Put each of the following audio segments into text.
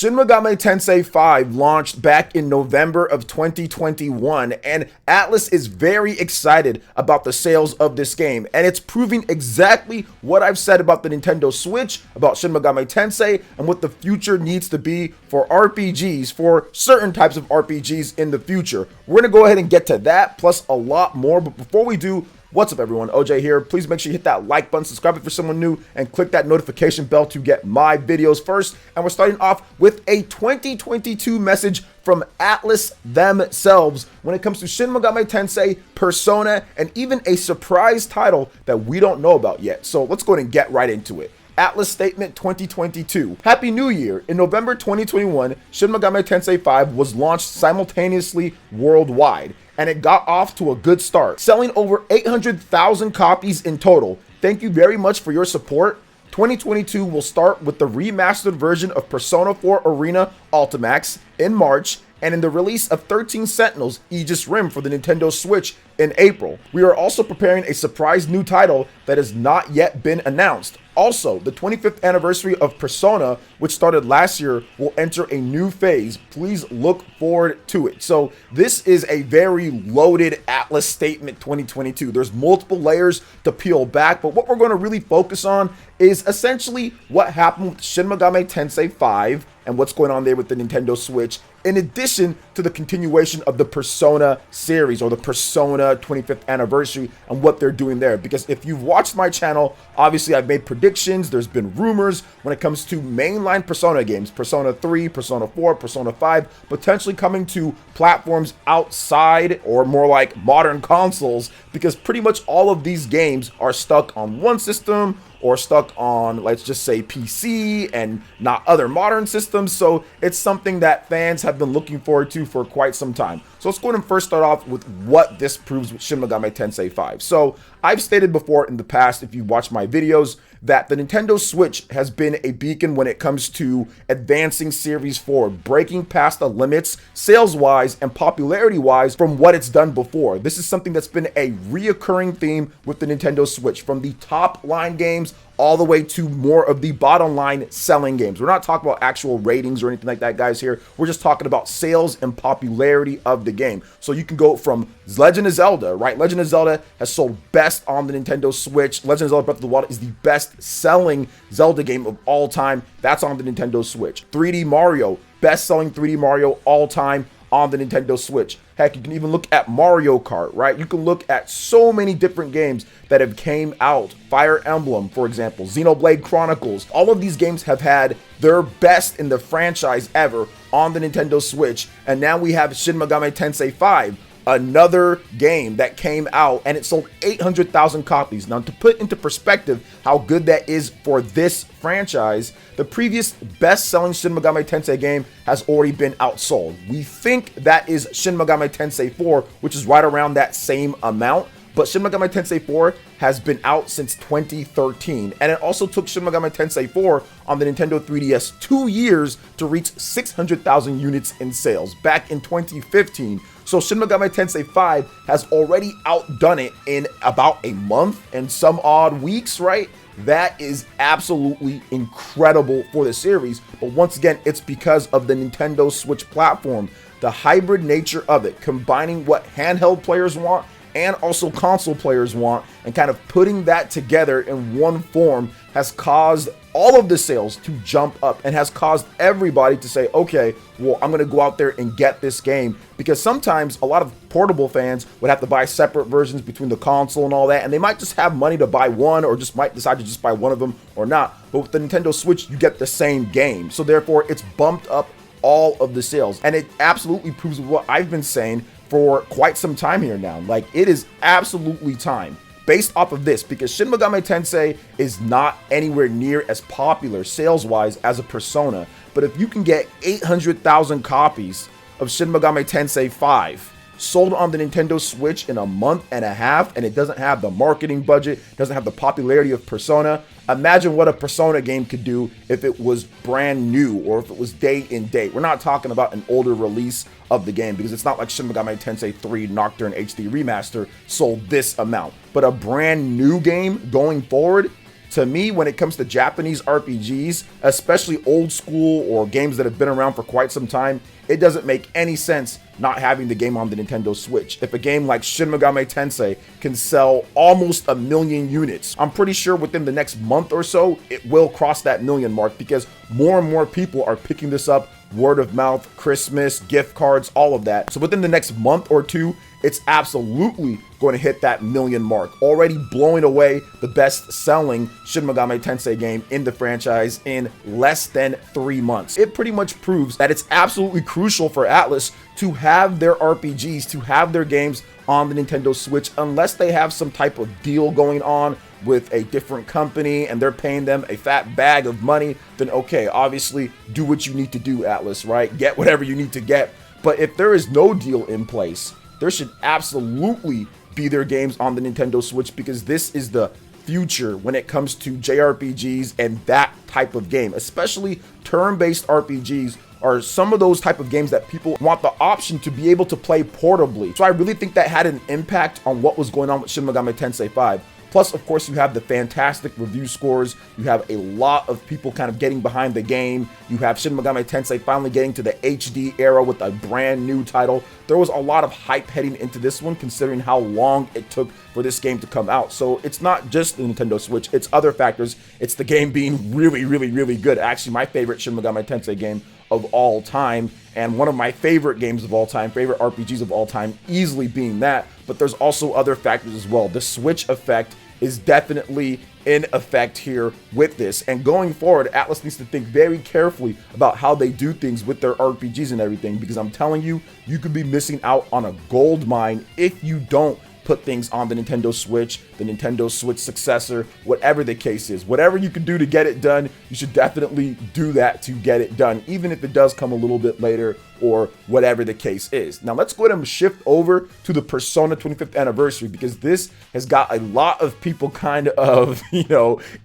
Shin Megami Tensei 5 launched back in November of 2021, and Atlus is very excited about the sales of this game, and it's proving exactly what I've said about the Nintendo Switch, about Shin Megami Tensei, and what the future needs to be for RPGs, for certain types of RPGs in the future. We're going to go ahead and get to that, plus a lot more, but before we do, what's up everyone, OJ here. Please make sure you hit that like button, subscribe if you're someone new, and click that notification bell to get my videos first. And we're starting off with a 2022 message from Atlus themselves when it comes to Shin Megami Tensei, Persona, and even a surprise title that we don't know about yet. So let's go ahead and get right into it. Atlus Statement 2022. Happy New Year! In November 2021, Shin Megami Tensei 5 was launched simultaneously worldwide, and it got off to a good start, selling over 800,000 copies in total. Thank you very much for your support. 2022 will start with the remastered version of Persona 4 Arena Ultimax in March, and in the release of 13 Sentinels Aegis Rim for the Nintendo Switch in April. We are also preparing a surprise new title that has not yet been announced. Also, the 25th anniversary of Persona, which started last year, will enter a new phase. Please look forward to it. So this is a very loaded Atlus Statement 2022. There's multiple layers to peel back, but what we're going to really focus on is essentially what happened with Shin Megami Tensei 5 and what's going on there with the Nintendo Switch, in addition to the continuation of the Persona series, or the Persona 25th anniversary, and what they're doing there. Because if you've watched my channel, obviously I've made predictions, there's been rumors when it comes to mainline Persona games, Persona 3, Persona 4, Persona 5, potentially coming to platforms outside, or more like modern consoles, because pretty much all of these games are stuck on one system, or stuck on, let's just say, PC and not other modern systems. So it's something that fans have been looking forward to for quite some time. So let's go ahead and first start off with what this proves with Shin Megami Tensei 5. So I've stated before in the past, if you watch my videos, that the Nintendo Switch has been a beacon when it comes to advancing series forward, breaking past the limits sales-wise and popularity-wise from what it's done before. This is something that's been a reoccurring theme with the Nintendo Switch, from the top-line games all the way to more of the bottom line selling games. We're not talking about actual ratings or anything like that, guys, here. We're just talking about sales and popularity of the game. So you can go from Legend of Zelda, right? Legend of Zelda has sold best on the Nintendo Switch. Legend of Zelda Breath of the Wild is the best selling Zelda game of all time. That's on the Nintendo Switch. 3D Mario, best selling 3D Mario all time on the Nintendo Switch. Heck, you can even look at Mario Kart, right? You can look at so many different games that have came out. Fire Emblem, for example, Xenoblade Chronicles. All of these games have had their best in the franchise ever on the Nintendo Switch. And now we have Shin Megami Tensei 5, another game that came out, and it sold 800,000 copies. Now, to put into perspective how good that is for this franchise, the previous best-selling Shin Megami Tensei game has already been outsold. We think that is Shin Megami Tensei 4, which is right around that same amount. But Shin Megami Tensei 4 has been out since 2013, and it also took Shin Megami Tensei 4 on the Nintendo 3DS 2 years to reach 600,000 units in sales back in 2015. So Shin Megami Tensei 5 has already outdone it in about a month and some odd weeks, right? That is absolutely incredible for the series. But once again, it's because of the Nintendo Switch platform, the hybrid nature of it, combining what handheld players want and also console players want, and kind of putting that together in one form has caused all of the sales to jump up, and has caused everybody to say, okay, well, I'm going to go out there and get this game. Because sometimes a lot of portable fans would have to buy separate versions between the console and all that, and they might just have money to buy one, or just might decide to just buy one of them or not. But with the Nintendo Switch, you get the same game. So therefore, it's bumped up all of the sales, and it absolutely proves what I've been saying for quite some time here now. Like, it is absolutely time, based off of this, because Shin Megami Tensei is not anywhere near as popular sales-wise as a Persona. But if you can get 800,000 copies of Shin Megami Tensei 5 sold on the Nintendo Switch in a month and a half, and it doesn't have the marketing budget, doesn't have the popularity of Persona, imagine what a Persona game could do if it was brand new, or if it was day and date. We're not talking about an older release of the game, because it's not like Shin Megami Tensei 3 Nocturne HD Remaster sold this amount. But a brand new game going forward, To me, when it comes to Japanese RPGs, especially old school or games that have been around for quite some time, it doesn't make any sense not having the game on the Nintendo Switch. If a game like Shin Megami Tensei can sell almost 1 million units, I'm pretty sure within the next month or so, it will cross that million mark because more and more people are picking this up, word of mouth, Christmas, gift cards, all of that. So within the next month or two, it's absolutely going to hit that million mark, already blowing away the best-selling Shin Megami Tensei game in the franchise in less than 3 months. It pretty much proves that it's absolutely crucial for Atlus to have their RPGs, to have their games on the Nintendo Switch, unless they have some type of deal going on with a different company and they're paying them a fat bag of money, then okay, obviously do what you need to do, Atlus, right? Get whatever you need to get. But if there is no deal in place, there should absolutely be their games on the Nintendo Switch because this is the future when it comes to JRPGs and that type of game. Especially turn-based RPGs are some of those type of games that people want the option to be able to play portably. So I really think that had an impact on what was going on with Shin Megami Tensei 5. Plus, of course, you have the fantastic review scores. You have a lot of people kind of getting behind the game. You have Shin Megami Tensei finally getting to the HD era with a brand new title. There was a lot of hype heading into this one, considering how long it took for this game to come out. So it's not just the Nintendo Switch, it's other factors. It's the game being really, really, really good. Actually, my favorite Shin Megami Tensei game of all time, and one of my favorite games of all time, favorite RPGs of all time, easily being that. But there's also other factors as well. The Switch effect is definitely in effect here with this, and going forward, Atlus needs to think very carefully about how they do things with their RPGs and everything, because I'm telling you, you could be missing out on a gold mine if you don't put things on the Nintendo Switch, the Nintendo Switch successor, whatever the case is. Whatever you can do to get it done, you should definitely do that to get it done, even if it does come a little bit later or whatever the case is. Now let's go ahead and shift over to the Persona 25th anniversary, because this has got a lot of people kind of,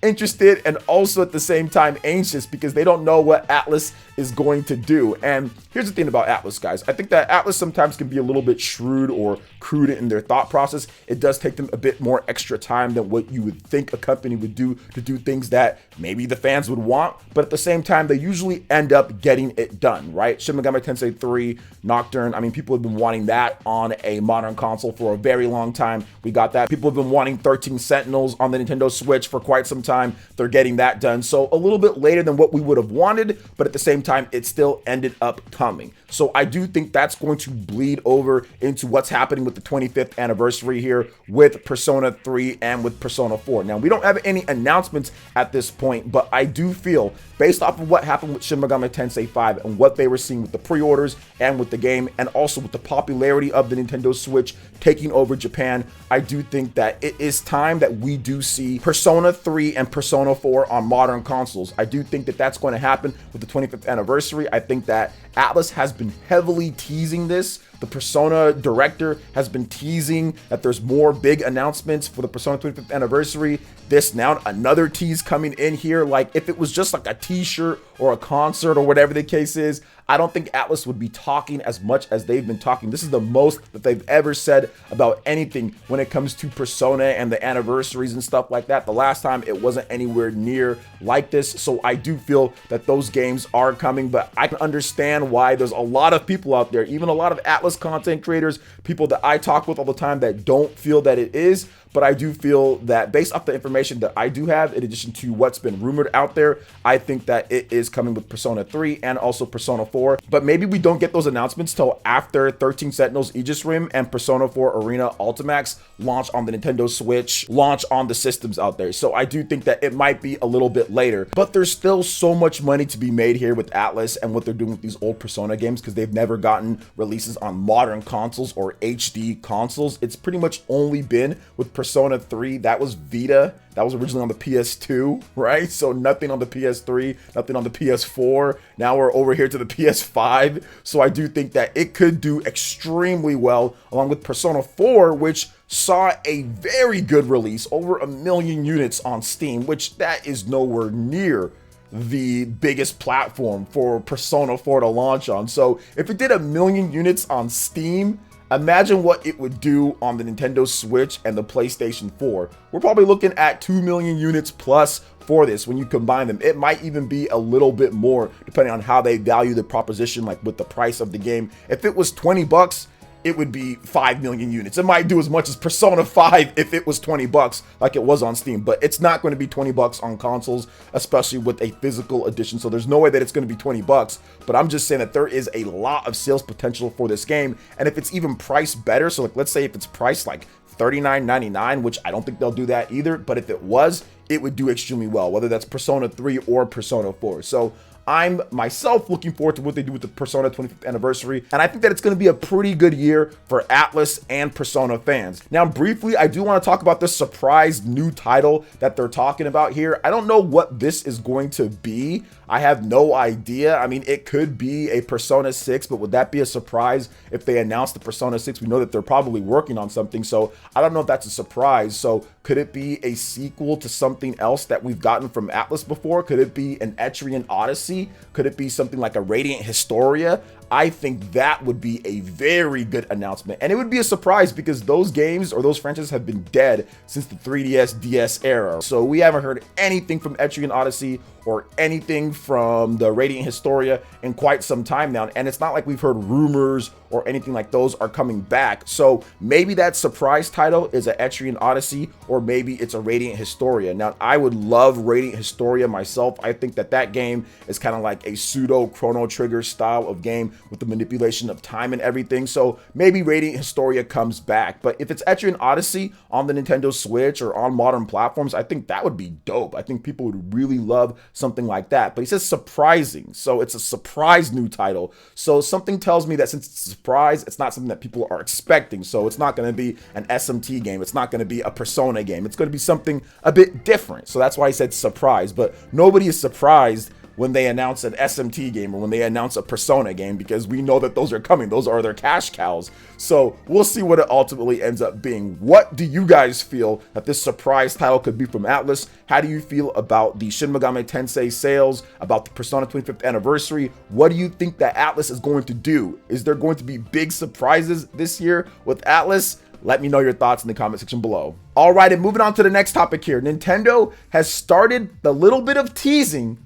interested and also at the same time anxious because they don't know what Atlus is going to do. And here's the thing about Atlus, guys. I think that Atlus sometimes can be a little bit shrewd or crude in their thought process. It does take them a bit more extra time than what you would think a company would do to do things that maybe the fans would want, but at the same time, they usually end up getting it done, right? Shin Megami Tensei 3, Nocturne, I mean, people have been wanting that on a modern console for a very long time. We got that. People have been wanting 13 Sentinels on the Nintendo Switch for quite some time. They're getting that done. So a little bit later than what we would have wanted, but at the same time, it still ended up coming. So I do think that's going to bleed over into what's happening with the 25th anniversary here with Persona 3 and with Persona 4. Now, we don't have any announcements at this point, but I do feel, based off of what happened with Shin Megami Tensei 5 and what they were seeing with the pre-orders and with the game, and also with the popularity of the Nintendo Switch taking over Japan, I do think that it is time that we do see Persona 3 and Persona 4 on modern consoles. I do think that that's going to happen with the 25th anniversary. I think that Atlus has been heavily teasing this. The Persona director has been teasing that there's more big announcements for the Persona 25th anniversary. This now another tease coming in here. Like, if it was just like a t-shirt or a concert or whatever the case is, I don't think Atlus would be talking as much as they've been talking. This is the most that they've ever said about anything when it comes to Persona and the anniversaries and stuff like that. The last time it wasn't anywhere near like this. So I do feel that those games are coming, but I can understand why there's a lot of people out there, even a lot of Atlus content creators, people that I talk with all the time, that don't feel that it is. But I do feel that based off the information that I do have, in addition to what's been rumored out there, I think that it is coming with Persona 3 and also Persona 4. But maybe we don't get those announcements till after 13 Sentinels Aegis Rim and Persona 4 Arena Ultimax launch on the Nintendo Switch, launch on the systems out there. So I do think that it might be a little bit later. But there's still so much money to be made here with Atlus and what they're doing with these old Persona games, because they've never gotten releases on modern consoles or HD consoles. It's pretty much only been with Persona 3, that was Vita, that was originally on the PS2, right? So nothing on the PS3, nothing on the PS4. Now we're over here to the PS5. So I do think that it could do extremely well, along with Persona 4, which saw a very good release, over 1 million units on Steam, which that is nowhere near the biggest platform for Persona 4 to launch on. So if it did 1 million units on Steam, Imagine what it would do on the Nintendo Switch and the PlayStation 4. We're probably looking at 2 million units plus for this when you combine them. It might even be a little bit more depending on how they value the proposition, like with the price of the game. If it was 20 bucks, it would be 5 million units. It might do as much as Persona 5 if it was 20 bucks like it was on Steam, but it's not going to be 20 bucks on consoles, especially with a physical edition. So there's no way that it's going to be 20 bucks, but I'm just saying that there is a lot of sales potential for this game. And if it's even priced better, so like let's say if it's priced like $39.99, which I don't think they'll do that either, but if it was, it would do extremely well, whether that's Persona 3 or Persona 4. So I'm myself looking forward to what they do with the Persona 25th anniversary, and I think that it's going to be a pretty good year for Atlus and Persona fans. Now, briefly, I do want to talk about this surprise new title that they're talking about here. I don't know what this is going to be. I have no idea. I mean, it could be a Persona 6, but would that be a surprise if they announced the Persona 6? We know that they're probably working on something, so I don't know if that's a surprise. So could it be a sequel to something else that we've gotten from Atlus before? Could it be an Etrian Odyssey? Could it be something like a Radiant Historia? I think that would be a very good announcement, and it would be a surprise because those games or those franchises have been dead since the 3DS DS era. So we haven't heard anything from Etrian Odyssey or anything from the Radiant Historia in quite some time now, and it's not like we've heard rumors or anything like those are coming back. So maybe that surprise title is a Etrian Odyssey, or maybe it's a Radiant Historia. Now, I would love Radiant Historia myself. I think that that game is kind of like a pseudo Chrono Trigger style of game with the manipulation of time and everything. So maybe Radiant Historia comes back. But if it's Etrian Odyssey on the Nintendo Switch or on modern platforms, I think that would be dope. I think people would really love something like that. But he says surprising, so it's a surprise new title. So something tells me that since it's a surprise, it's not something that people are expecting. So it's not going to be an SMT game. It's not going to be a Persona game. It's going to be something a bit different. So that's why I said surprise. But nobody is surprised when they announce an SMT game or when they announce a Persona game, because we know that those are coming. Those are their cash cows. So we'll see what it ultimately ends up being. What do you guys feel that this surprise title could be from Atlus? How do you feel about the Shin Megami Tensei sales, about the Persona 25th anniversary? What do you think that Atlus is going to do? Is there going to be big surprises this year with Atlus? Let me know your thoughts in the comment section below. All right, and moving on to the next topic here. Nintendo has started the little bit of teasing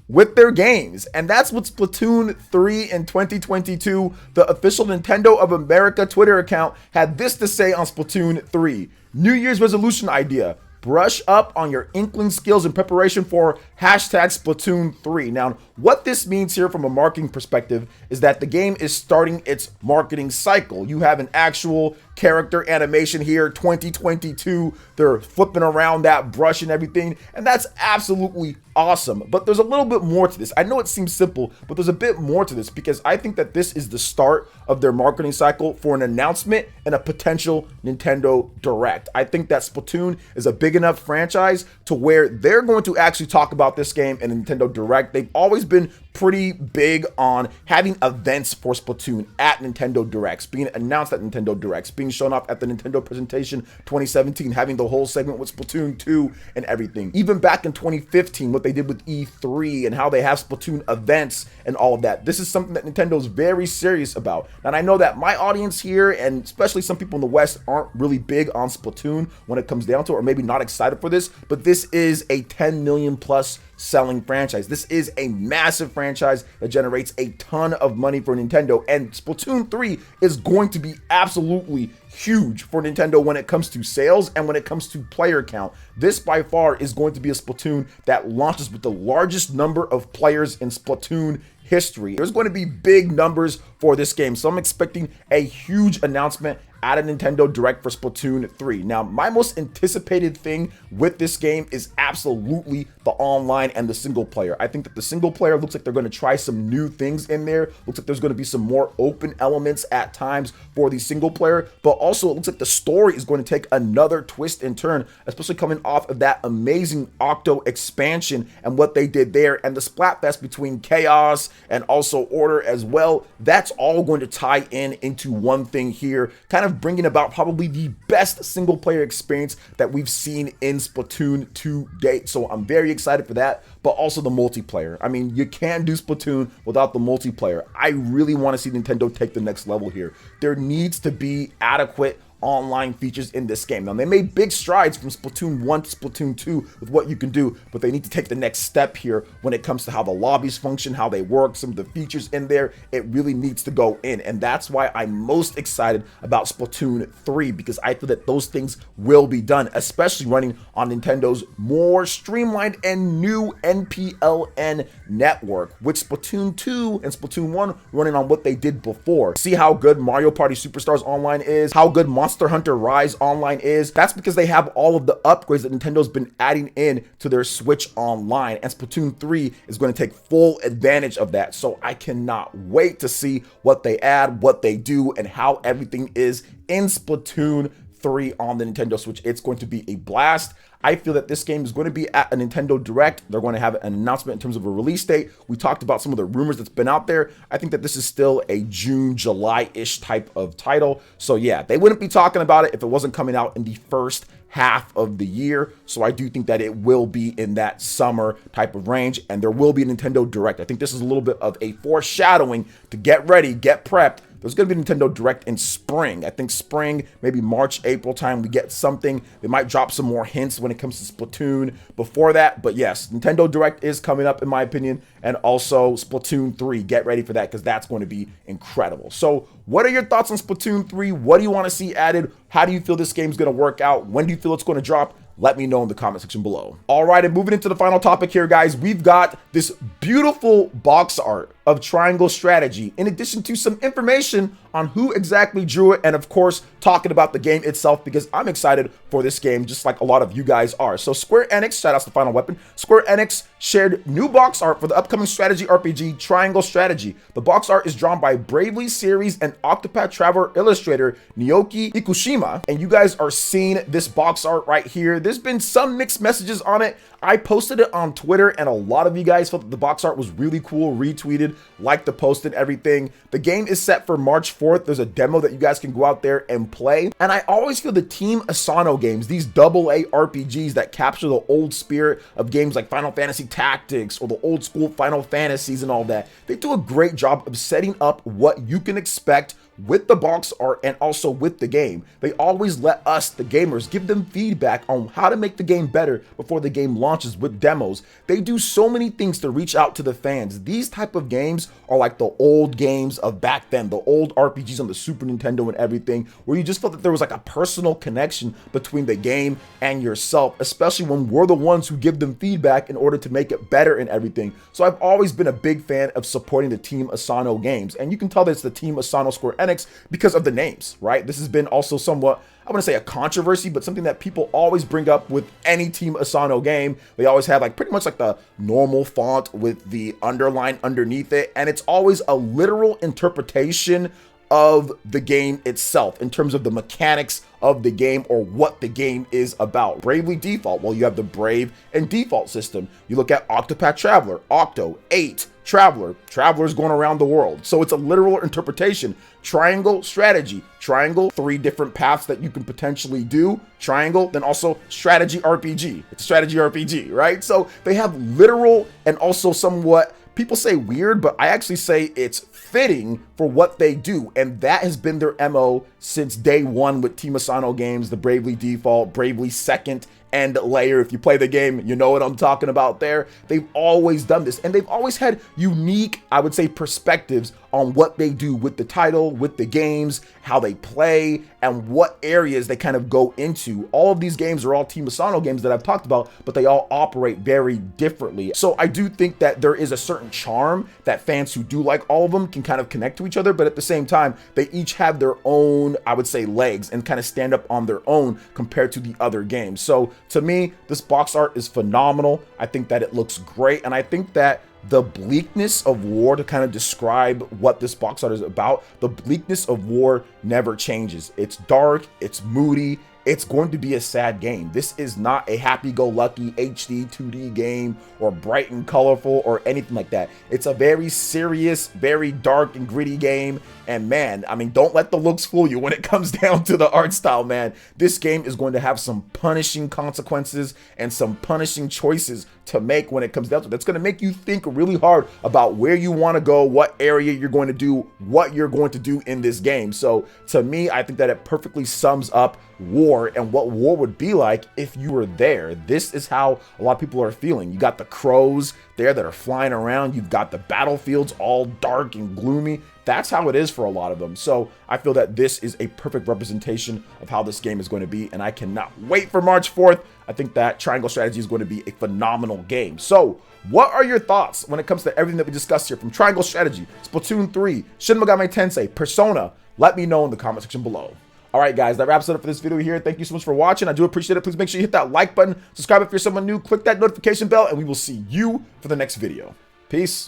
with their games, and that's what Splatoon 3 in 2022. The official Nintendo of America Twitter account had this to say on Splatoon 3. New Year's resolution idea: brush up on your Inkling skills in preparation for #Splatoon 3. Now, what this means here from a marketing perspective is that the game is starting its marketing cycle. You have an actual character animation here, 2022. They're flipping around that brush and everything, and that's absolutely awesome. But there's a little bit more to this. I know it seems simple, but there's a bit more to this, because I think that this is the start of their marketing cycle for an announcement and a potential Nintendo Direct. I think that Splatoon is a big enough franchise to where they're going to actually talk about this game in Nintendo Direct. They've always been pretty big on having events for Splatoon at Nintendo Directs, being announced at Nintendo Directs, being shown off at the Nintendo presentation 2017, having the whole segment with Splatoon 2 and everything. Even back in 2015, what they did with E3 and how they have Splatoon events and all of that. This is something that Nintendo's very serious about. And I know that my audience here, and especially some people in the West, aren't really big on Splatoon when it comes down to it, or maybe not excited for this, but this is a 10 million plus selling franchise. This is a massive franchise that generates a ton of money for Nintendo, and Splatoon 3 is going to be absolutely huge for Nintendo when it comes to sales and when it comes to player count. This by far is going to be a Splatoon that launches with the largest number of players in Splatoon history. There's going to be big numbers for this game, so I'm expecting a huge announcement at a Nintendo Direct for Splatoon 3. Now, my most anticipated thing with this game is absolutely the online and the single player. I think that the single player looks like they're going to try some new things in there. Looks like there's going to be some more open elements at times for the single player, but also it looks like the story is going to take another twist and turn, especially coming off of that amazing Octo expansion and what they did there, and the Splatfest between Chaos and also Order as well. That's all going to tie in into one thing here, kind of bringing about probably the best single player experience that we've seen in Splatoon to date. So I'm very excited for that. but also the multiplayer. I mean, you can't do Splatoon without the multiplayer. I really want to see Nintendo take the next level here. There needs to be adequate online features in this game. Now, they made big strides from Splatoon 1 to Splatoon 2 with what you can do, but they need to take the next step here when it comes to how the lobbies function, how they work, some of the features in there. It really needs to go in, and that's why I'm most excited about Splatoon 3, because I feel that those things will be done, especially running on Nintendo's more streamlined and new NPLN network, with Splatoon 2 and Splatoon 1 running on what they did before. See how good Mario Party Superstars Online is, how good Monster Hunter Rise Online is. That's because they have all of the upgrades that Nintendo's been adding in to their Switch Online, and Splatoon 3 is going to take full advantage of that. So I cannot wait to see what they add, what they do, and how everything is in Splatoon 3 on the Nintendo Switch. It's going to be a blast. I feel that this game is going to be at a Nintendo Direct. They're going to have an announcement in terms of a release date. We talked about some of the rumors that's been out there. I think that this is still a June, July-ish type of title. So yeah, they wouldn't be talking about it if it wasn't coming out in the first half of the year. So I do think that it will be in that summer type of range, and there will be a Nintendo Direct. I think this is a little bit of a foreshadowing to get ready, get prepped. There's going to be Nintendo Direct in spring. I think spring, maybe March, April time, we get something. They might drop some more hints when it comes to Splatoon before that. But yes, Nintendo Direct is coming up in my opinion. And also Splatoon 3. Get ready for that, because that's going to be incredible. So what are your thoughts on Splatoon 3? What do you want to see added? How do you feel this game's going to work out? When do you feel it's going to drop? Let me know in the comment section below. All right, and moving into the final topic here, guys, we've got this beautiful box art of Triangle Strategy, in addition to some information on who exactly drew it, and of course, talking about the game itself, because I'm excited for this game, just like a lot of you guys are. So Square Enix, shout out to Final Weapon, Square Enix shared new box art for the upcoming strategy RPG, Triangle Strategy. The box art is drawn by Bravely Series and Octopath Traveler illustrator Naoki Ikushima, and you guys are seeing this box art right here. There's been some mixed messages on it. I posted it on Twitter, and a lot of you guys felt that the box art was really cool, retweeted, liked the post and everything. The game is set for March 4th. There's a demo that you guys can go out there and play. And I always feel the Team Asano games, these AA RPGs that capture the old spirit of games like Final Fantasy Tactics or the old school Final Fantasies and all that, they do a great job of setting up what you can expect with the box art and also with the game. They always let us, the gamers, give them feedback on how to make the game better before the game launches with demos. They do so many things to reach out to the fans. These type of games are like the old games of back then, the old RPGs on the Super Nintendo and everything, where you just felt that there was like a personal connection between the game and yourself, especially when we're the ones who give them feedback in order to make it better and everything. So I've always been a big fan of supporting the Team Asano games, and you can tell that it's the Team Asano Square Enix because of the names, right? This has been also somewhat, I wouldn't say a controversy, but something that people always bring up with any Team Asano game. They always have like pretty much like the normal font with the underline underneath it, and it's always a literal interpretation of the game itself in terms of the mechanics of the game or what the game is about. Bravely Default, well, you have the Brave and Default system. You look at Octopath Traveler, Octo, 8, Traveler, Traveler's going around the world. So it's a literal interpretation. Triangle Strategy, Triangle, 3 different paths that you can potentially do. Triangle, then also Strategy RPG. It's Strategy RPG, right? So they have literal and also somewhat, people say weird, but I actually say it's fitting for what they do, and that has been their MO since day one with Team Asano games, the Bravely Default, Bravely Second, and Layer. If you play the game, you know what I'm talking about there. They've always done this, and they've always had unique, I would say, perspectives on what they do with the title, with the games, how they play, and what areas they kind of go into. All of these games are all Team Asano games that I've talked about, but they all operate very differently. So I do think that there is a certain charm that fans who do like all of them can kind of connect to each other, but at the same time, they each have their own, I would say, legs and kind of stand up on their own compared to the other games. So to me, this box art is phenomenal. I think that it looks great, and I think that the bleakness of war, to kind of describe what this box art is about, the bleakness of war never changes. It's dark, it's moody, it's going to be a sad game. This is not a happy-go-lucky HD 2D game or bright and colorful or anything like that. It's a very serious, very dark and gritty game. And man, I mean, don't let the looks fool you when it comes down to the art style, man. This game is going to have some punishing consequences and some punishing choices to make when it comes down to it. That's going to make you think really hard about where you want to go, what area you're going to do, what you're going to do in this game. So to me, I think that it perfectly sums up war and what war would be like if you were there. This is how a lot of people are feeling. You got the crows there that are flying around. You've got the battlefields all dark and gloomy. That's how it is for a lot of them. So I feel that this is a perfect representation of how this game is going to be, and I cannot wait for March 4th. I think that Triangle Strategy is going to be a phenomenal game. So what are your thoughts when it comes to everything that we discussed here, from Triangle Strategy, Splatoon 3, Shin Megami Tensei, Persona? Let me know in the comment section below. All right, guys, that wraps it up for this video here. Thank you so much for watching. I do appreciate it. Please make sure you hit that like button, subscribe if you're someone new, click that notification bell, and we will see you for the next video. Peace.